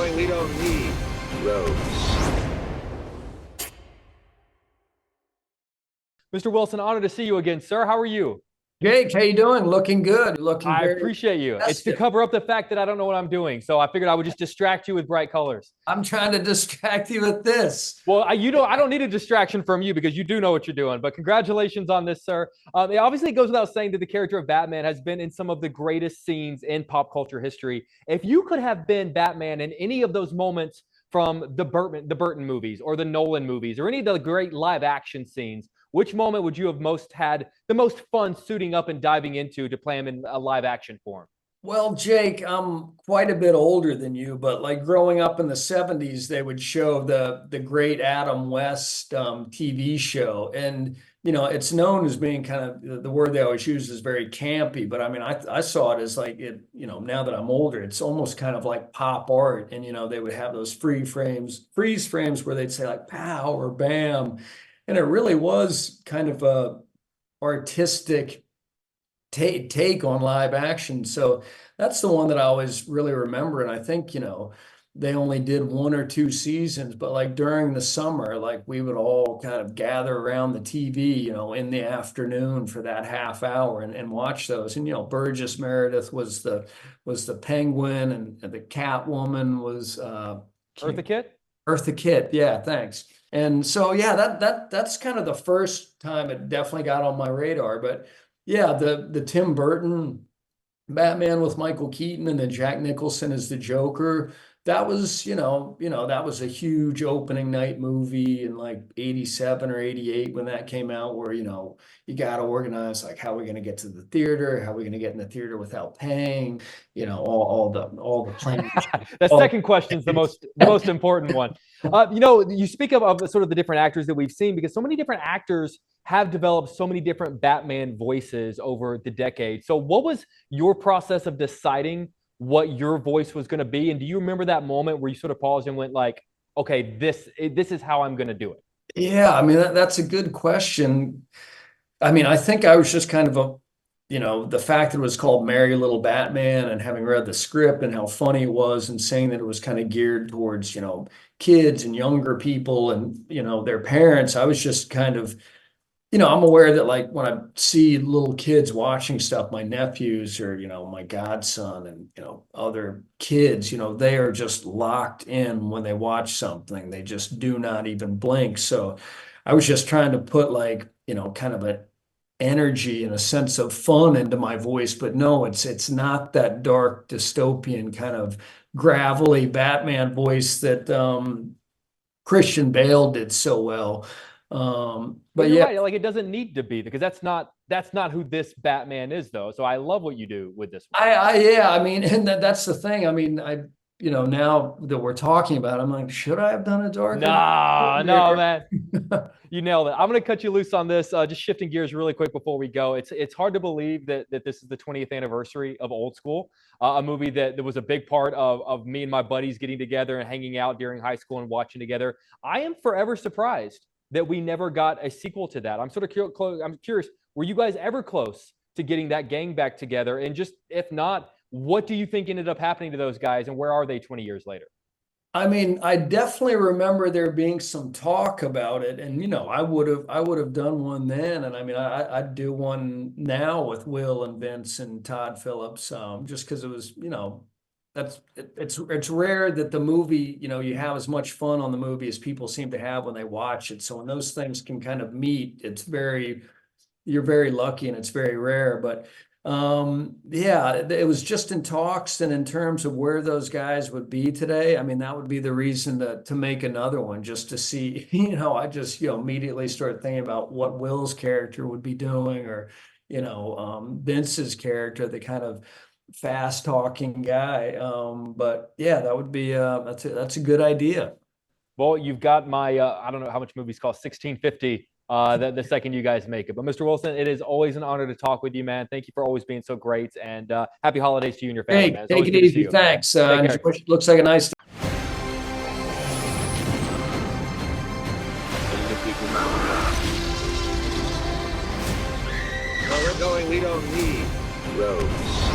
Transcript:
going, we don't need roads. Mr. Wilson, honored to see you again, sir. How are you? Jake, how you doing? Looking good. Looking I very appreciate you. It's to festive. cover up the fact that I don't know what I'm doing. So I figured I would just distract you with bright colors. I'm trying to distract you with this. Well, I don't need a distraction from you because you do know what you're doing. But congratulations on this, sir. It obviously goes without saying that the character of Batman has been in some of the greatest scenes in pop culture history. If you could have been Batman in any of those moments from the Burton movies or the Nolan movies or any of the great live action scenes, which moment would you have had the most fun suiting up and diving into to play him in a live action form? Well, Jake, I'm quite a bit older than you, but like growing up in the 70s, they would show the great Adam West TV show. And, you know, it's known as being kind of, the word they always use is very campy, but I mean, I saw it as like now that I'm older, it's almost kind of like pop art. And, you know, they would have those freeze frames where they'd say like pow or bam. And it really was kind of a artistic take on live action. So that's the one that I always really remember. And I think, you know, they only did 1 or 2 seasons, but like during the summer, like we would all kind of gather around the TV, you know, in the afternoon for that half hour and watch those. And, you know, Burgess Meredith was the Penguin, and the Catwoman was Eartha Kitt? Eartha Kitt. Yeah, thanks. And so, yeah, that's kind of the first time it definitely got on my radar. But yeah, the Tim Burton Batman with Michael Keaton and then Jack Nicholson as the Joker, that was, that was a huge opening night movie in like 87 or 88 when that came out, where, you know, you got to organize, like, how are we going to get to the theater? How are we going to get in the theater without paying? You know, all the plans. The second question is the most important one. You know, you speak of sort of the different actors that we've seen, because so many different actors have developed so many different Batman voices over the decade. So what was your process of deciding what your voice was going to be? And do you remember that moment where you sort of paused and went like, okay, this is how I'm going to do it? Yeah, I mean, that's a good question. I mean, I think I was just kind of the fact that it was called Merry Little Batman, and having read the script and how funny it was, and saying that it was kind of geared towards, you know, kids and younger people and, you know, their parents. I was just kind of, you know, I'm aware that like when I see little kids watching stuff, my nephews or, you know, my godson and, you know, other kids, you know, they are just locked in when they watch something. They just do not even blink. So I was just trying to put like, you know, kind of an energy and a sense of fun into my voice. But no, it's not that dark dystopian kind of gravelly Batman voice that Christian Bale did so well. But you're yeah, right. Like, it doesn't need to be, because that's not who this Batman is, though. So I love what you do with this one. I mean, and that's the thing. I mean, you know, now that we're talking about it, I'm like, should I have done a darker? No, man. You nailed it. I'm going to cut you loose on this. Just shifting gears really quick before we go. It's hard to believe that this is the 20th anniversary of Old School, a movie that was a big part of me and my buddies getting together and hanging out during high school and watching together. I am forever surprised that we never got a sequel to that. I'm sort of I'm curious, were you guys ever close to getting that gang back together? And just, if not, what do you think ended up happening to those guys, and where are they 20 years later? I mean, I definitely remember there being some talk about it, and you know, I would have done one then, and I mean, I'd do one now with Will and Vince and Todd Phillips, just because it was, you know, it's rare that the movie, you know, you have as much fun on the movie as people seem to have when they watch it. So when those things can kind of meet, you're very lucky, and it's very rare. But yeah, it was just in talks, and in terms of where those guys would be today, I mean, that would be the reason to make another one, just to see, you know, I just, you know, immediately start thinking about what Will's character would be doing, or, you know, Vince's character, the kind of fast talking guy. But yeah, that would be that's a good idea. Well, you've got my I don't know how much movies cost, 1650 the second you guys make it. But Mr. Wilson, it is always an honor to talk with you, man. Thank you for always being so great, and happy holidays to you and your family, Hey, man. take it easy. Thanks. Looks like a nice Where we're going, we don't need roads.